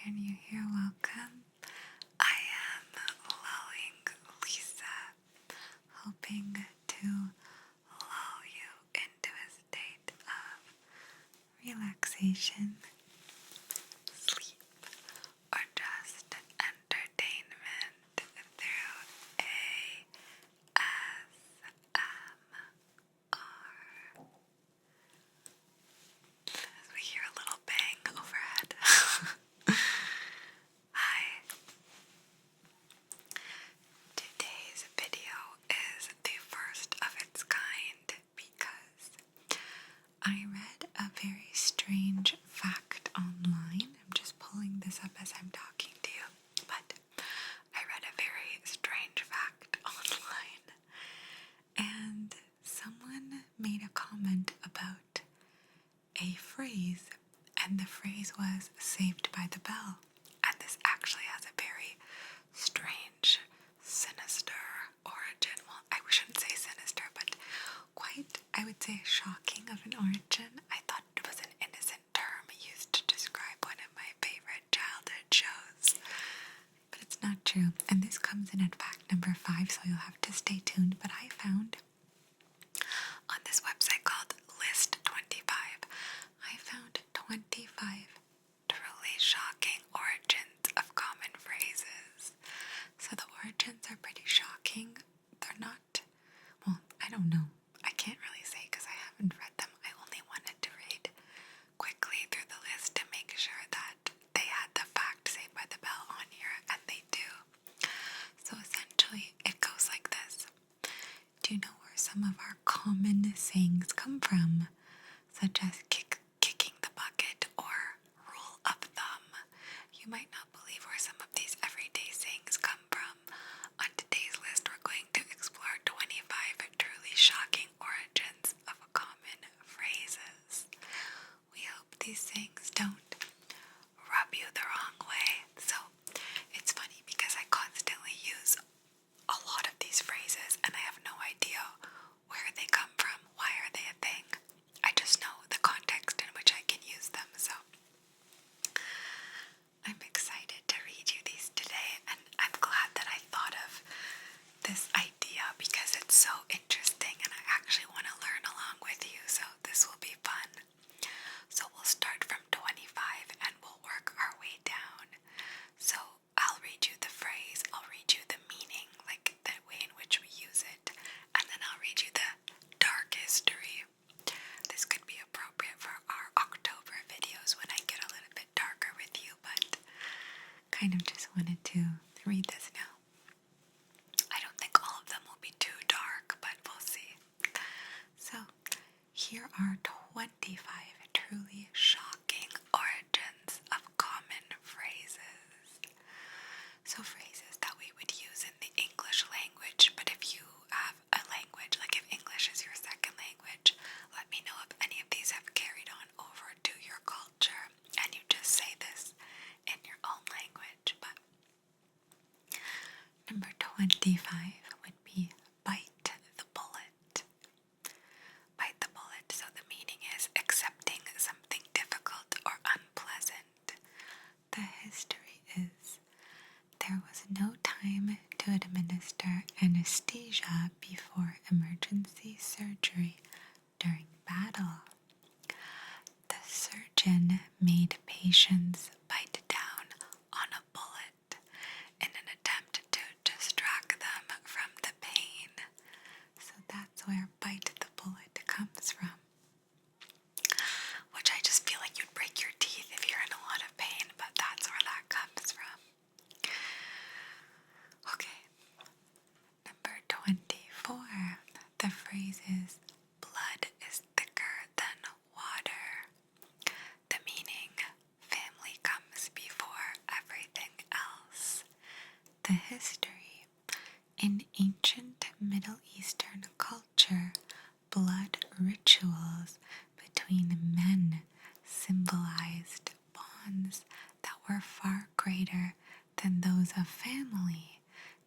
Can you hear welcome? I am lulling Lisa, hoping to lull you into a state of relaxation, sleep, or just entertainment through ASMR. As we hear a little bang overhead. Hi. Today's video is the first of its kind because I read a very strange fact online. I'm just pulling this up as I'm talking to you, but I read a very strange fact online, and someone made a comment about a phrase, and the phrase was "saved by the bell." And this actually has a very strange, sinister origin. Well, I shouldn't say sinister, but quite, I would say, shocking of an origin. I thought it was an innocent term used to describe one of my favorite childhood shows, but it's not true. And this comes in at fact number 5, so you'll have to stay tuned. But I found on this website called List 25, I found 25 truly shocking origins of common phrases. So the origins are pretty shocking. They're not, well, I don't know. I can't really say because I haven't read them. I only wanted to read quickly through the list to make sure that they had the fact "saved by the bell" on here, and they do. So essentially, it goes like this. Do you know where some of our common sayings come from? Such as kicking the bucket or rule of thumb. You might not believe where some of these everyday sayings come from. On today's list, we're going to explore 25 truly shocking origins of common phrases. We hope these sayings don't rub you the wrong way. So it's funny because I constantly use a lot of these phrases and I have no idea where they come from. Why are they a thing? I just know the context in which I can use them. So I'm excited to read you these today, and I'm glad that I thought of this idea because it's so interesting and I actually want to learn along with you, so this will be fun. So we'll start from 25 and we'll work our way down. So I'll read you the phrase, I'll read you the meaning, like the way in which we use it, and then I'll read you the dark history. This could be appropriate for our October videos when I get a little bit darker with you, but kind of just wanted to read this now. I don't think all of them will be too dark, but we'll see. So, here are 25 truly shocking origins of common phrases. So, phrases that we would use in the English language, but if you have a language, like if English is your second language, let me know if any of these have carried on over to your culture and you just say this in your own language. But number 25 would be bite the bullet. Bite the bullet, so the meaning is accepting something difficult or unpleasant. The history is there was no time to administer anesthesia before emergency surgery during battle. The surgeon made patients bite down on a bullet in an attempt to distract them from the pain. So that's where bite the bullet comes from. Which I just feel like you'd break your teeth if you're in a lot of pain, but that's where that comes from. Okay, number 24. The phrase is blood is thicker than water. The meaning, family comes before everything else. The history, in ancient Middle Eastern culture, blood rituals between men symbolized bonds that were far greater than those of family.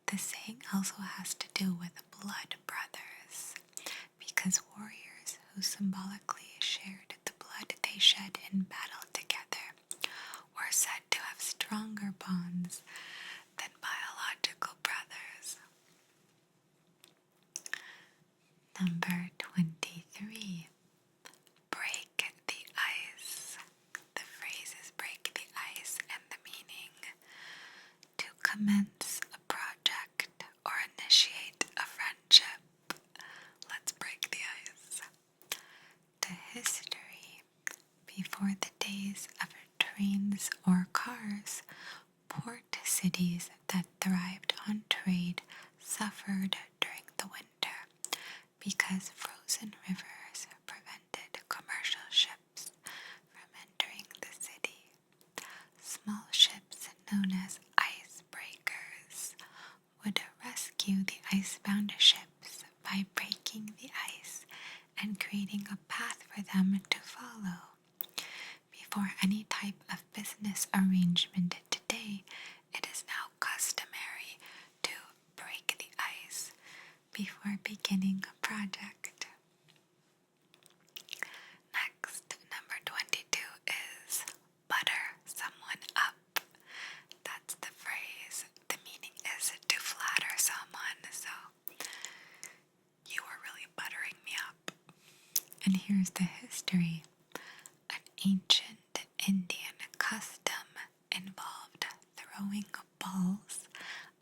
The saying also has to do with blood brothers, because warriors who symbolically shared the blood they shed in battle together were said to have struck stronger bonds than biological brothers. Number 23. Break the ice. The phrase is break the ice, and the meaning: to commence a project or initiate a friendship. Let's break the ice. The history: before the days of trains or cars, port cities that thrived on trade suffered during the winter because frozen rivers prevented commercial ships from entering the city. Small ships known as icebreakers would rescue the icebound ships by breaking the ice and creating a path for them to follow. Before any type of business arrangement today, it is now customary to break the ice before beginning a project. Next, number 22 is butter someone up. That's the phrase. The meaning is to flatter someone, so you are really buttering me up. And here's the history. An ancient Indian custom involved throwing balls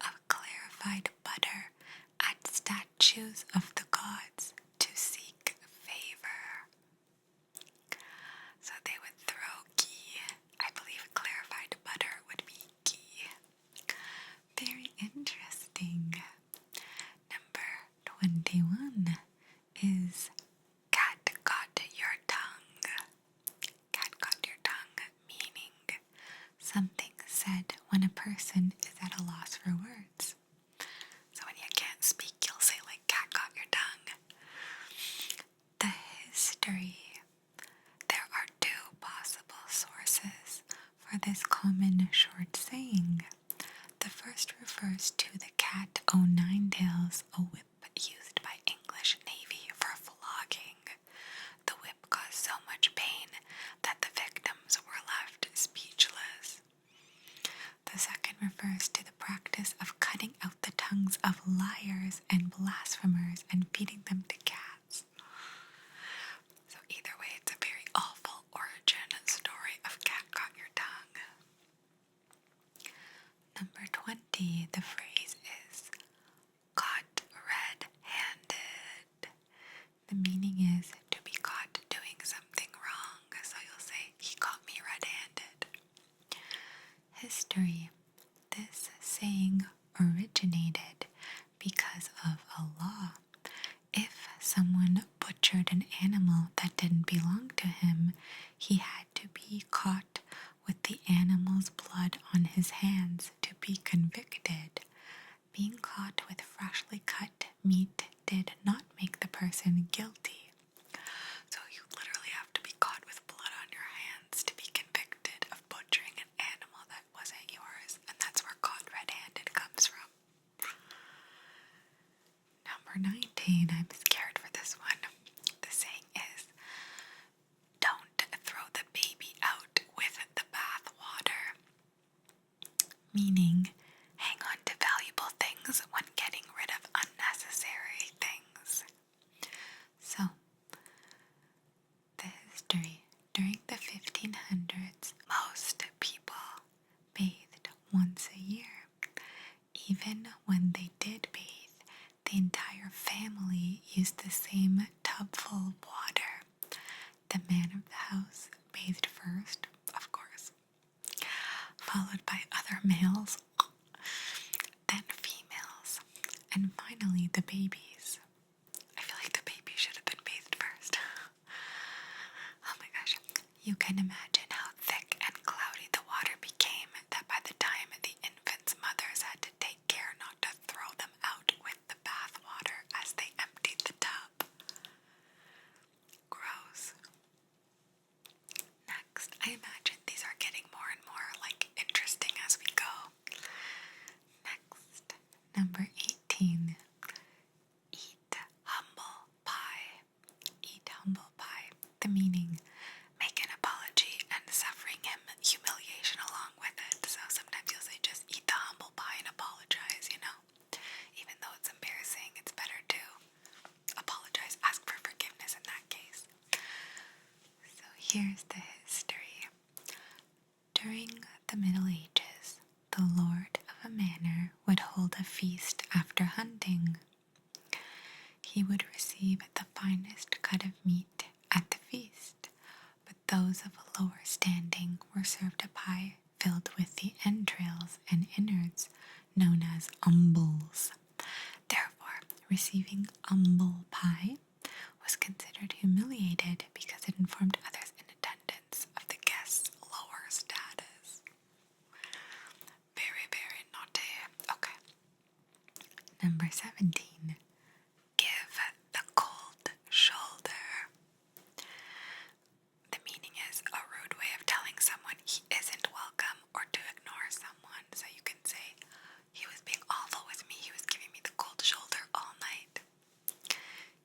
of clarified butter at statues of the gods to seek favor. So they would throw ghee. I believe clarified butter would be ghee. Very interesting. Number 21 is cat got your tongue. Cat got your tongue, meaning something said when a person is at a loss for words. So when you can't speak, you'll say like cat got your tongue. The history. There are two possible sources for this common short saying. The first refers to the cat o'9 tails, a whip used by English Navy for flogging. The whip caused so much pain that the victims were left speechless. The second refers to the practice of cutting out the tongues of liars and blasphemers and feeding them to cats. So either way, it's a very awful origin story of cat got your tongue. Number 20, the phrase is caught red-handed. The meaning is to be caught doing something wrong, so you'll say, he caught me red-handed. History. This saying originated because of a law. If someone butchered an animal that didn't belong to him, he had to be caught with the animal's blood on his hands to be convicted. Being caught with freshly cut meat did not make the person guilty. So you literally have to be caught with blood on your hands to be convicted of butchering an animal that wasn't yours, and that's where caught red-handed comes from. Number 19, I'm scared for this one. The saying is, don't throw the baby out with the bath water. Meaning, hang on to valuable things when getting rid of unnecessary things. So, the history. During the 1500s, most people bathed once a year. Even when they did bathe, the entire family used the same tub full of water. The man of the house bathed first, of course, followed by other males, then females, and finally the babies. I feel like the baby should have been bathed first. Oh my gosh. You can imagine how thick and cloudy the water became that by the time the infants' mothers had to take care not to throw them out with the bath water as they emptied the tub. Gross. Next, I imagine these are getting more and more interesting as we go. Next, number 18. Eat humble pie. Eat humble pie. The meaning, make an apology Here's the history. During the Middle Ages, the lord of a manor would hold a feast after hunting. He would receive the finest cut of meat at the feast, but those of a lower standing were served a pie filled with the entrails and innards, known as umbles. Therefore, receiving umble pie was considered humiliated because it informed others in attendance of the guest's lower status. Very, very naughty. Okay. Number 17. Give the cold shoulder. The meaning is a rude way of telling someone he isn't welcome or to ignore someone. So you can say, he was being awful with me, he was giving me the cold shoulder all night.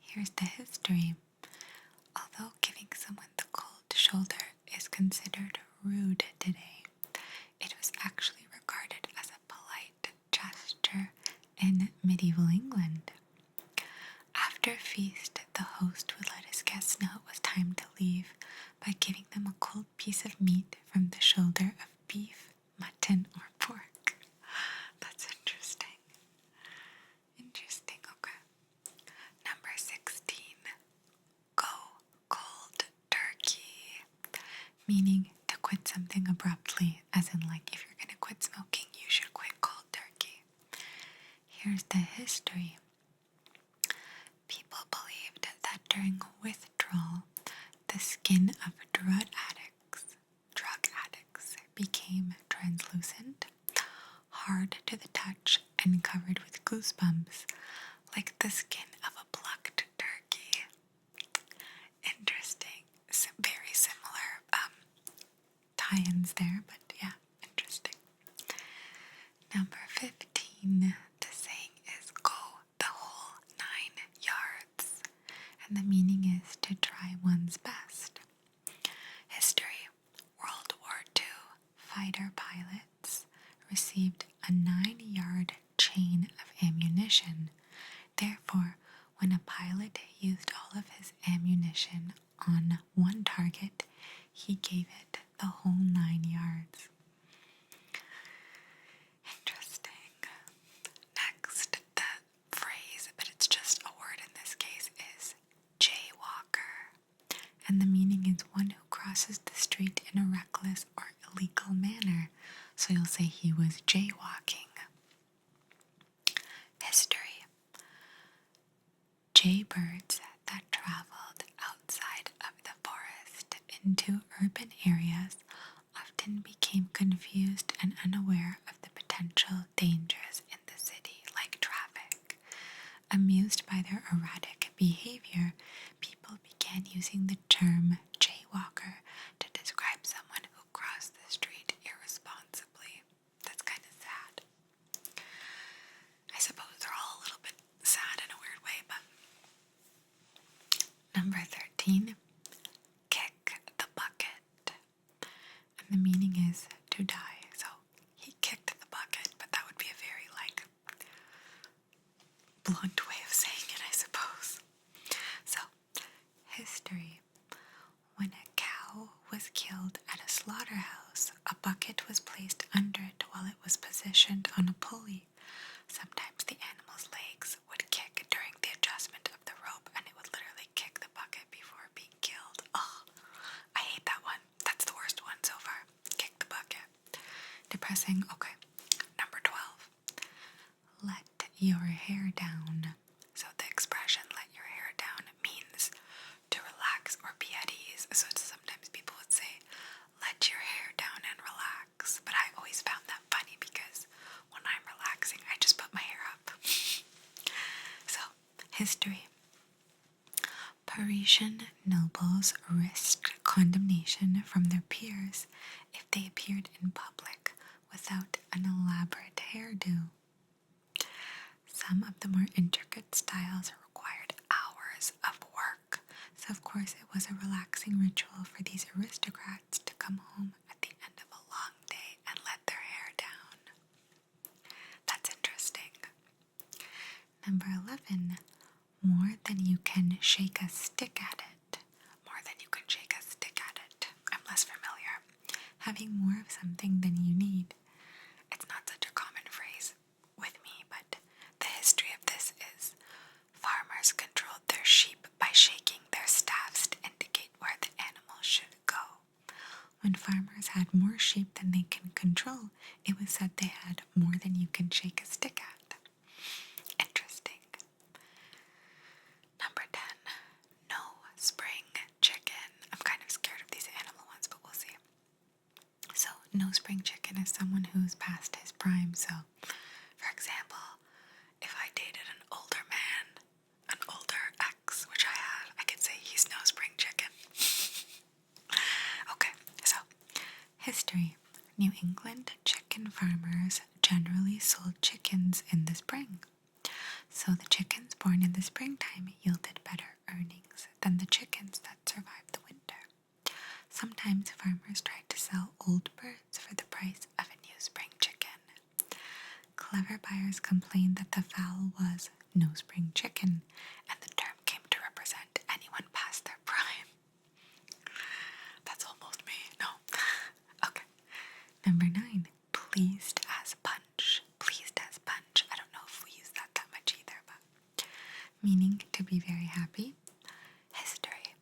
Here's the history. Although giving someone the cold shoulder is considered rude today, it was actually regarded as a polite gesture in medieval England. After a feast, the host would let his guests know it was time to leave by giving them a cold piece of meat from the shoulder of beef, mutton, or pork. That's interesting. Interesting, okay. Number 16. Go cold turkey. Meaning to quit something abruptly, as in like if you're gonna quit smoking, you should quit cold turkey. Here's the history. People believed that during withdrawal, the skin of drug addicts became translucent, hard to the touch, and covered with goosebumps, like the skin of a plucked turkey. Interesting. Very similar tie-ins there, but yeah, interesting. Number 15. The saying is go the whole 9 yards, and the meaning is to try one's best. History. World War II fighter pilots received a 9-yard chain of ammunition. Therefore, when a pilot used all of his ammunition on one target, he gave it the whole 9 yards. Interesting. Next, the phrase, but it's just a word in this case, is jaywalker. And the meaning is one who crosses the street in a reckless or illegal manner. So you'll say he was jaywalking. History. Jaybirds that traveled outside of the forest into urban areas often became confused and unaware of the potential dangers in the city, like traffic. Amused by their erratic behavior, people began using the term jaywalker to describe someone who crossed the street irresponsibly. That's kind of sad. I suppose they're all a little bit sad in a weird way, but number 13, kick the bucket. And the meaning is to die. So he kicked the bucket, but that would be a very blunt way of saying it, I suppose. So, history. When a cow was killed at a slaughterhouse, a bucket was placed under it while it was positioned on a pulley. Sometimes the animal's legs would kick during the adjustment of the rope, and it would literally kick the bucket before being killed. Oh, I hate that one. That's the worst one so far. Kick the bucket. Depressing. Okay. Number 12. Let your hair down. So the expression let your hair down means to relax or be at ease. So sometimes people would say, let your hair down and relax. But I always found that funny because when I'm relaxing, I just put my hair up. So, history. Parisian nobles risked condemnation from their peers if they appeared in public without an elaborate hairdo. Some of the more intricate styles required hours of work, so of course it was a relaxing ritual for these aristocrats to come home at the end of a long day and let their hair down. That's interesting. Number 11. More than you can shake a stick at it. More than you can shake a stick at it. having more of something than you need. It's not such a common phrase with me, but the history of this is farmers controlled their sheep by shaking their staffs to indicate where the animal should go. When farmers had more sheep than they can control, it was said they had more than you can shake a stick at. Interesting. Number 10. No spring chicken. I'm kind of scared of these animal ones, but we'll see. So, no spring chicken is someone who's past his prime. So, for example, if I dated an older man, an older ex, which I had, I could say he's no spring chicken. Okay, so, history. New England chicken farmers generally sold chickens in the spring. So the chickens born in the springtime yielded better earnings than the chickens that survived the winter. Sometimes farmers tried to sell old birds for the price of a new spring chicken. Clever buyers complained that the fowl was no spring chicken, and the term came to represent anyone past their prime. That's almost me. No. Okay. Number 9. Pleased as punch. Pleased as punch. I don't know if we use that much either, but meaning to be very happy. History.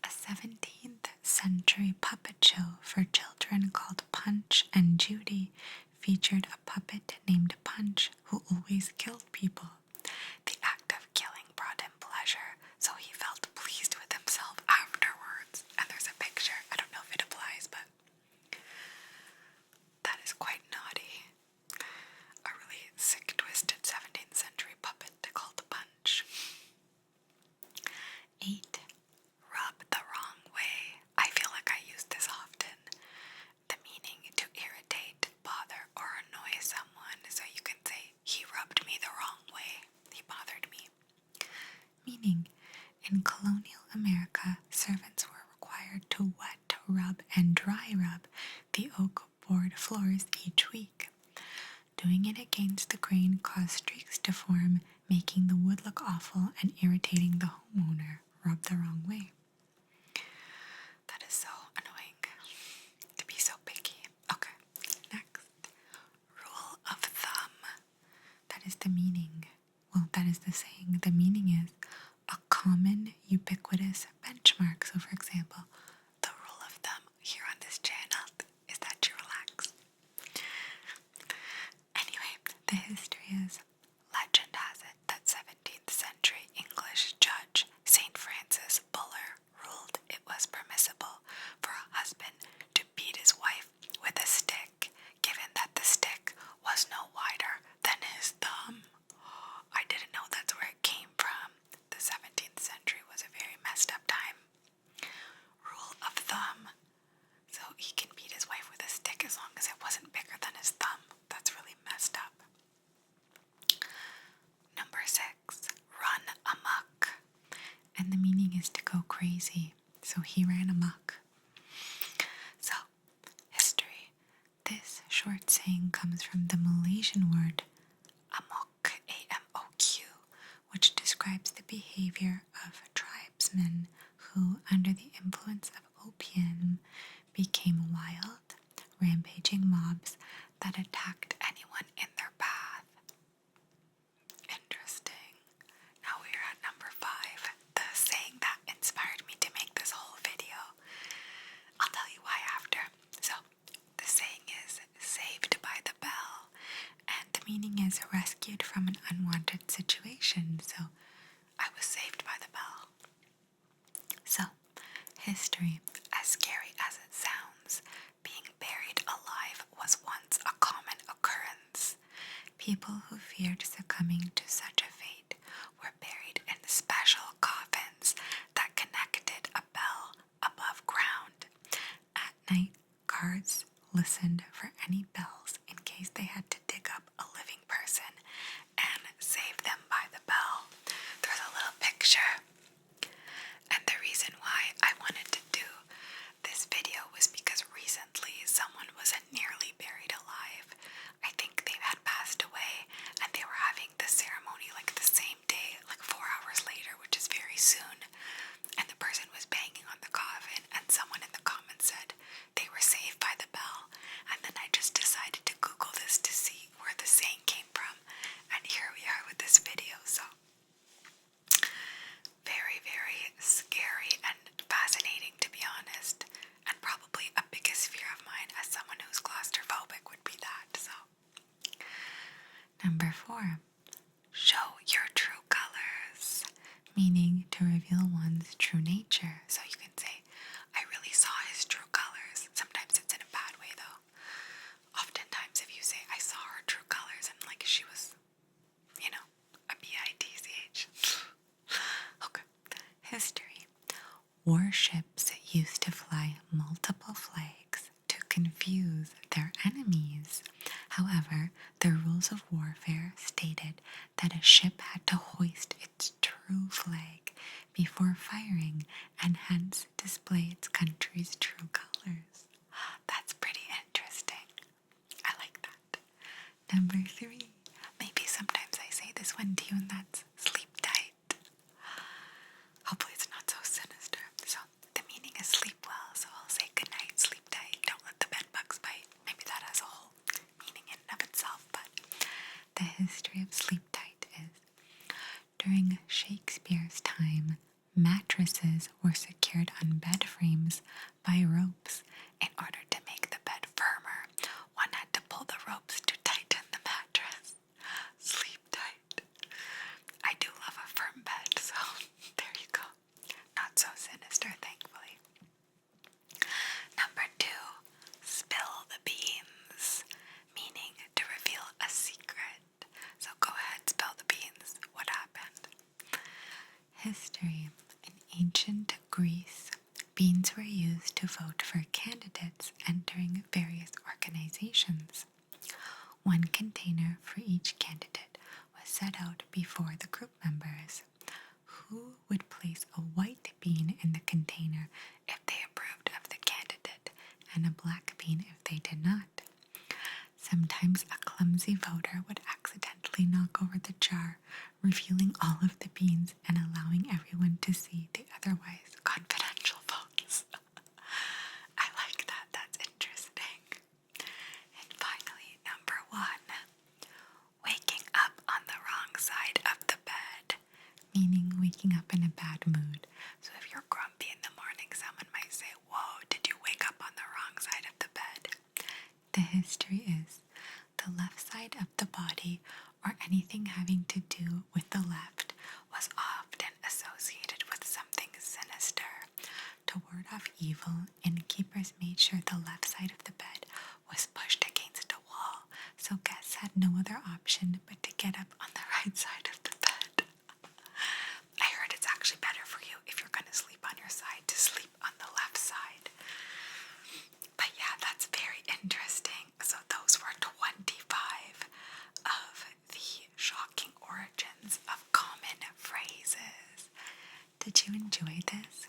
A 17th century puppet show for children called Punch and Judy featured a puppet named Punch who always killed people. The act of killing brought him pleasure, so he felt pleased with himself afterwards. And there's a picture. I don't know if it applies, but that is quite naughty. A really sick, twisted 17th century puppet called Punch. 8. Rub the wrong way. I feel like I use this often. The meaning to irritate, bother, or annoy someone. So you can say, he rubbed me the wrong way. He bothered me. Meaning, in colonial America, servants were required to wet, rub, and dry rub the oak board floors each week. Doing it against the grain caused streaks to form, making the wood look awful and irritating the homeowner. Rub the wrong way. That is so annoying to be so picky. Okay, next. Rule of thumb. That is the meaning. Well, that is the saying. The meaning is a common, ubiquitous benchmark. So, for example, the rule of thumb here on this channel is that you relax. Anyway, the history is, legend has it that 17th century English judge St. Francis Buller ruled it was permissible for a husband to beat his wife with a stick, given that the stick was no wider than his thumb. I didn't know that's where it came from. The 17th century was a very messed up time. Rule of thumb. So he can beat his wife with a stick as long as it wasn't bigger than his thumb. That's really messed up. Number 6. Run amok. And the meaning is to go crazy. So he ran amok. So, history. This short saying comes from the Malaysian word amok, A-M-O-Q, which describes the behavior of tribesmen who, under the influence of opium, became wild, rampaging mobs that attacked anyone in their path. Interesting. Now we are at number 5, the saying that inspired me to make this whole video. I'll tell you why after. So, the saying is saved by the bell, and the meaning is rescued from an unwanted situation. So, I was saved by the bell. So, history, as scary as it sounds, being buried alive was once a common occurrence. People who feared succumbing to such a fate were buried in special coffins that connected a bell above ground. At night, guards listened for any bells in case they had to dig up a living person and save them by the bell. There's a little picture. And the reason why I wanted to do this video was because recently someone was nearly buried alive. I think they had passed away and they were having the ceremony like the same day, like 4 hours later, which is very soon. And the person was banging on the coffin and someone in the comments said they were saved by the show your true colors, meaning to reveal one's true nature. So you can say, I really saw his true colors. Sometimes it's in a bad way though. Oftentimes if you say, I saw her true colors, and like she was, a bitch. Okay. History. Warships used to fly multiple flags to confuse their enemies. However, the rules of warfare stated that a ship had to hoist its true flag before firing and hence display its country's true colors. That's pretty interesting. I like that. Number 3. Maybe sometimes I say this one to you, and that's sleep tight. Hopefully it's not so sinister. So the meaning is sleep well, so I'll say good night, sleep tight, don't let the bed bugs bite. Maybe that has a whole meaning in and of itself, but the history of sleep tight is during Shakespeare's time, mattresses were secured on bed frames by ropes. In order to make the bed firmer, one had to pull the ropes to tighten the mattress. Sleep tight. I do love a firm bed, so there you go. Not so sinister, thankfully. Number 2, spill the beans, meaning to reveal a secret. So go ahead, spill the beans. What happened? History. In ancient Greece, beans were used to vote for candidates entering various organizations. One container for each candidate was set out before the group members, who would place a white bean in the container if they approved of the candidate, and a black bean if they did not. Sometimes a clumsy voter would accidentally knock over the jar, revealing all of the beans and allowing everyone to see the otherwise confidential votes. I like that. That's interesting. And finally, number 1, waking up on the wrong side of the bed, meaning waking up in a bad mood. So if you're grumpy in the morning, someone might say, whoa, did you wake up on the wrong side of the bed? The history is the left side of the body, or anything having to do with the left, was often associated with something sinister. To ward off evil, innkeepers made sure the left side of the bed was pushed against a wall, so guests had no other option but to get up on the right side of the bed. I heard it's actually better for you if you're going to sleep on your side to sleep on the left side. But yeah, that's very interesting. So those were 25 of the shocking origins of common phrases. Did you enjoy this?